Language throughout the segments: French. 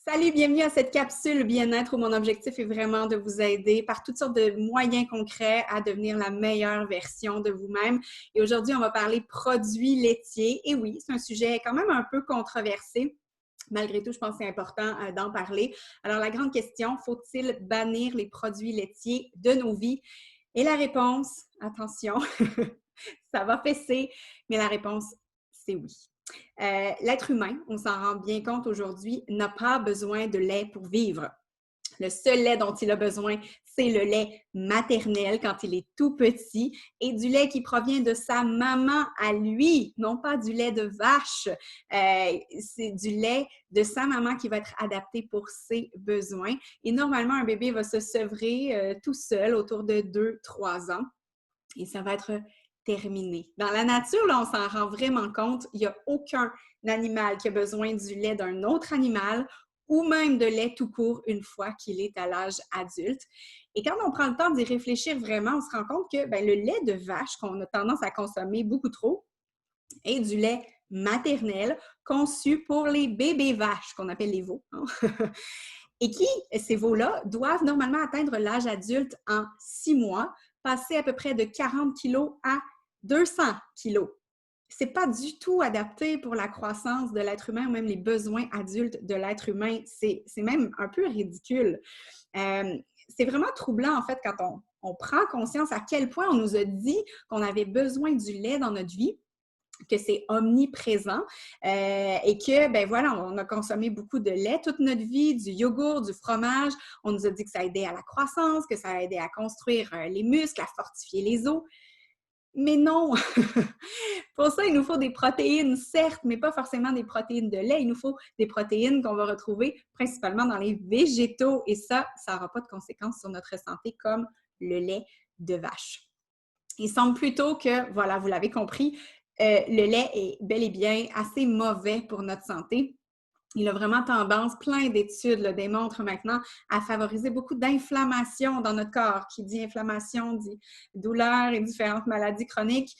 Salut, bienvenue à cette capsule bien-être où mon objectif est vraiment de vous aider par toutes sortes de moyens concrets à devenir la meilleure version de vous-même. Et aujourd'hui, on va parler produits laitiers. Et oui, c'est un sujet quand même un peu controversé. Malgré tout, je pense que c'est important d'en parler. Alors, la grande question, faut-il bannir les produits laitiers de nos vies? Et la réponse, attention, ça va fesser, mais la réponse, c'est oui. L'être humain, on s'en rend bien compte aujourd'hui, n'a pas besoin de lait pour vivre. Le seul lait dont il a besoin, c'est le lait maternel quand il est tout petit et du lait qui provient de sa maman à lui, non pas du lait de vache. C'est du lait de sa maman qui va être adapté pour ses besoins. Et normalement, un bébé va se sevrer tout seul autour de 2-3 ans et ça va être terminé. Dans la nature, là, on s'en rend vraiment compte, il n'y a aucun animal qui a besoin du lait d'un autre animal ou même de lait tout court une fois qu'il est à l'âge adulte. Et quand on prend le temps d'y réfléchir vraiment, on se rend compte que le lait de vache qu'on a tendance à consommer beaucoup trop est du lait maternel conçu pour les bébés vaches, qu'on appelle les veaux. Hein? Et qui, ces veaux-là, doivent normalement atteindre l'âge adulte en 6 mois, passer à peu près de 40 kilos à 200 kilos. C'est pas du tout adapté pour la croissance de l'être humain ou même les besoins adultes de l'être humain. C'est même un peu ridicule. C'est vraiment troublant, en fait, quand on prend conscience à quel point on nous a dit qu'on avait besoin du lait dans notre vie, que c'est omniprésent et que, ben voilà, on a consommé beaucoup de lait toute notre vie, du yogourt, du fromage. On nous a dit que ça aidait à la croissance, que ça aidait à construire les muscles, à fortifier les os. Mais non! Pour ça, il nous faut des protéines, certes, mais pas forcément des protéines de lait. Il nous faut des protéines qu'on va retrouver principalement dans les végétaux. Et ça n'aura pas de conséquences sur notre santé comme le lait de vache. Il semble plutôt que, voilà, vous l'avez compris, le lait est bel et bien assez mauvais pour notre santé. Il a vraiment tendance, plein d'études le démontrent maintenant, à favoriser beaucoup d'inflammation dans notre corps. Qui dit inflammation dit douleur et différentes maladies chroniques,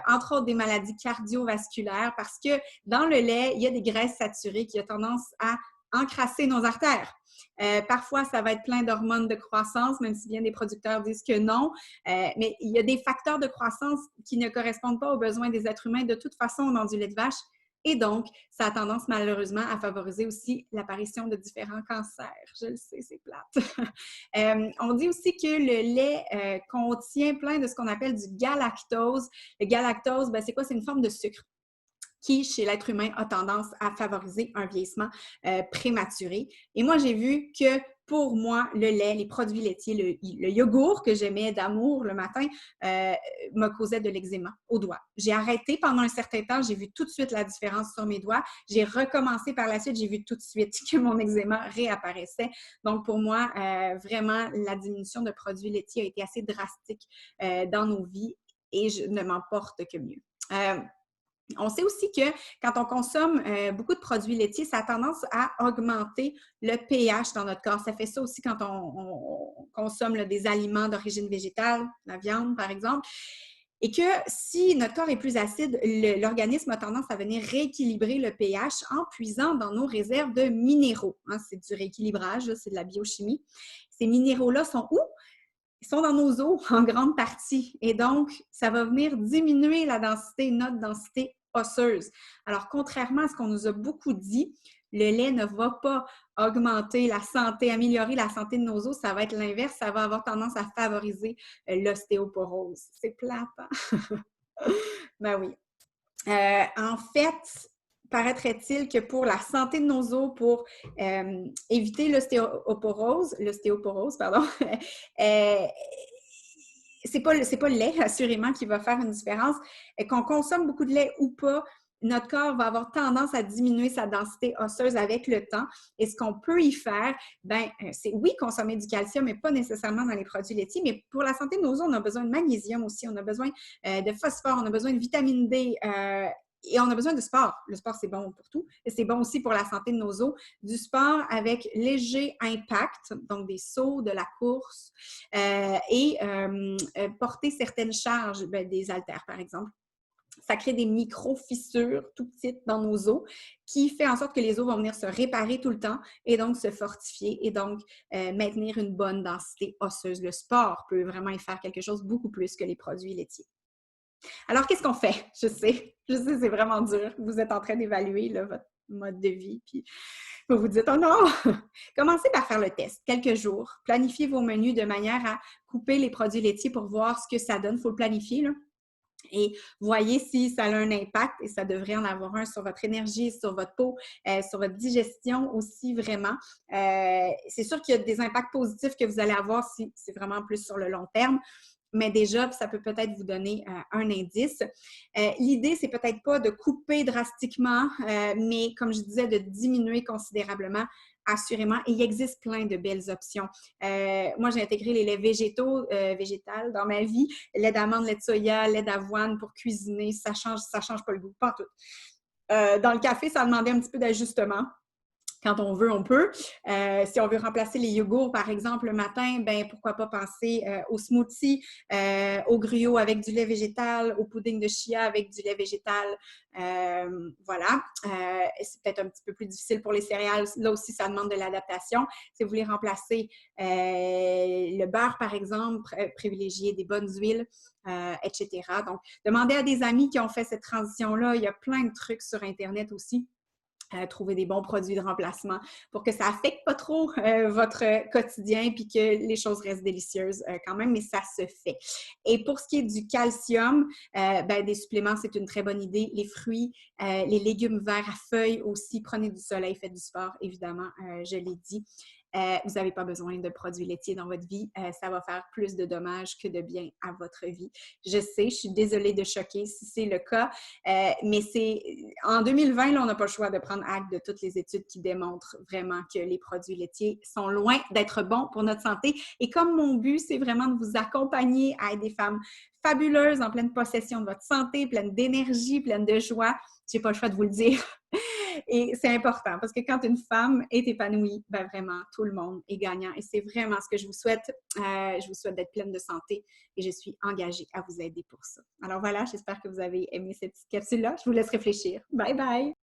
entre autres des maladies cardiovasculaires, parce que dans le lait, il y a des graisses saturées qui ont tendance à encrasser nos artères. Parfois, ça va être plein d'hormones de croissance, même si bien des producteurs disent que non. Mais il y a des facteurs de croissance qui ne correspondent pas aux besoins des êtres humains de toute façon dans du lait de vache. Et donc, ça a tendance malheureusement à favoriser aussi l'apparition de différents cancers. Je le sais, c'est plate. On dit aussi que le lait contient plein de ce qu'on appelle du galactose. Le galactose, c'est quoi? C'est une forme de sucre qui, chez l'être humain, a tendance à favoriser un vieillissement prématuré. Et moi, j'ai vu que pour moi, le lait, les produits laitiers, le yogourt que j'aimais d'amour le matin me causait de l'eczéma aux doigts. J'ai arrêté pendant un certain temps, j'ai vu tout de suite la différence sur mes doigts. J'ai recommencé par la suite, j'ai vu tout de suite que mon eczéma réapparaissait. Donc, pour moi, vraiment, la diminution de produits laitiers a été assez drastique dans nos vies et je ne m'en porte que mieux. On sait aussi que quand on consomme beaucoup de produits laitiers, ça a tendance à augmenter le pH dans notre corps. Ça fait ça aussi quand on consomme des aliments d'origine végétale, la viande par exemple. Et que si notre corps est plus acide, l'organisme a tendance à venir rééquilibrer le pH en puisant dans nos réserves de minéraux. Hein, c'est du rééquilibrage, c'est de la biochimie. Ces minéraux-là sont où? Ils sont dans nos os en grande partie. Et donc, ça va venir diminuer notre densité osseuse. Alors, contrairement à ce qu'on nous a beaucoup dit, le lait ne va pas augmenter la santé, améliorer la santé de nos os. Ça va être l'inverse. Ça va avoir tendance à favoriser l'ostéoporose. C'est plate, hein? Ben oui. En fait, paraîtrait-il que pour la santé de nos os, pour éviter l'ostéoporose, pardon, c'est pas le lait, assurément, qui va faire une différence. Qu'on consomme beaucoup de lait ou pas, notre corps va avoir tendance à diminuer sa densité osseuse avec le temps. Et ce qu'on peut y faire, c'est oui, consommer du calcium, mais pas nécessairement dans les produits laitiers. Mais pour la santé de nos os, on a besoin de magnésium aussi, on a besoin de phosphore, on a besoin de vitamine D. Et on a besoin de sport. Le sport, c'est bon pour tout. Et c'est bon aussi pour la santé de nos os. Du sport avec léger impact, donc des sauts, de la course, et porter certaines charges, des haltères, par exemple. Ça crée des micro-fissures tout petites dans nos os qui fait en sorte que les os vont venir se réparer tout le temps et donc se fortifier et donc maintenir une bonne densité osseuse. Le sport peut vraiment y faire quelque chose beaucoup plus que les produits laitiers. Alors, qu'est-ce qu'on fait? Je sais, c'est vraiment dur. Vous êtes en train d'évaluer là, votre mode de vie, puis vous vous dites, oh non! Commencez par faire le test, quelques jours. Planifiez vos menus de manière à couper les produits laitiers pour voir ce que ça donne. Il faut le planifier, là. Et voyez si ça a un impact, et ça devrait en avoir un sur votre énergie, sur votre peau, sur votre digestion aussi vraiment. C'est sûr qu'il y a des impacts positifs que vous allez avoir si c'est vraiment plus sur le long terme. Mais déjà, ça peut peut-être vous donner un indice. L'idée, c'est peut-être pas de couper drastiquement, mais comme je disais, de diminuer considérablement, assurément. Et il existe plein de belles options. Moi, j'ai intégré les laits végétaux, végétales dans ma vie. Lait d'amande, lait de soya, lait d'avoine pour cuisiner. Ça change pas le goût, pas tout. Dans le café, ça a demandé un petit peu d'ajustement. Quand on veut, on peut. Si on veut remplacer les yogourts, par exemple, le matin, ben pourquoi pas penser au smoothie, au gruau avec du lait végétal, au pudding de chia avec du lait végétal. Voilà. C'est peut-être un petit peu plus difficile pour les céréales. Là aussi, ça demande de l'adaptation. Si vous voulez remplacer le beurre, par exemple, privilégier des bonnes huiles, etc. Donc, demandez à des amis qui ont fait cette transition-là. Il y a plein de trucs sur Internet aussi. Trouver des bons produits de remplacement pour que ça affecte pas trop votre quotidien puis que les choses restent délicieuses quand même, mais ça se fait. Et pour ce qui est du calcium, ben, des suppléments, c'est une très bonne idée. Les fruits, les légumes verts à feuilles aussi, prenez du soleil, faites du sport, évidemment, je l'ai dit. Vous n'avez pas besoin de produits laitiers dans votre vie. Ça va faire plus de dommages que de bien à votre vie. Je sais, je suis désolée de choquer si c'est le cas, mais c'est en 2020, là, on n'a pas le choix de prendre acte de toutes les études qui démontrent vraiment que les produits laitiers sont loin d'être bons pour notre santé. Et comme mon but, c'est vraiment de vous accompagner à être des femmes fabuleuses, en pleine possession de votre santé, pleine d'énergie, pleine de joie, je n'ai pas le choix de vous le dire. Et c'est important parce que quand une femme est épanouie, ben vraiment, tout le monde est gagnant. Et c'est vraiment ce que je vous souhaite. Je vous souhaite d'être pleine de santé et je suis engagée à vous aider pour ça. Alors voilà, j'espère que vous avez aimé cette petite capsule-là. Je vous laisse réfléchir. Bye bye!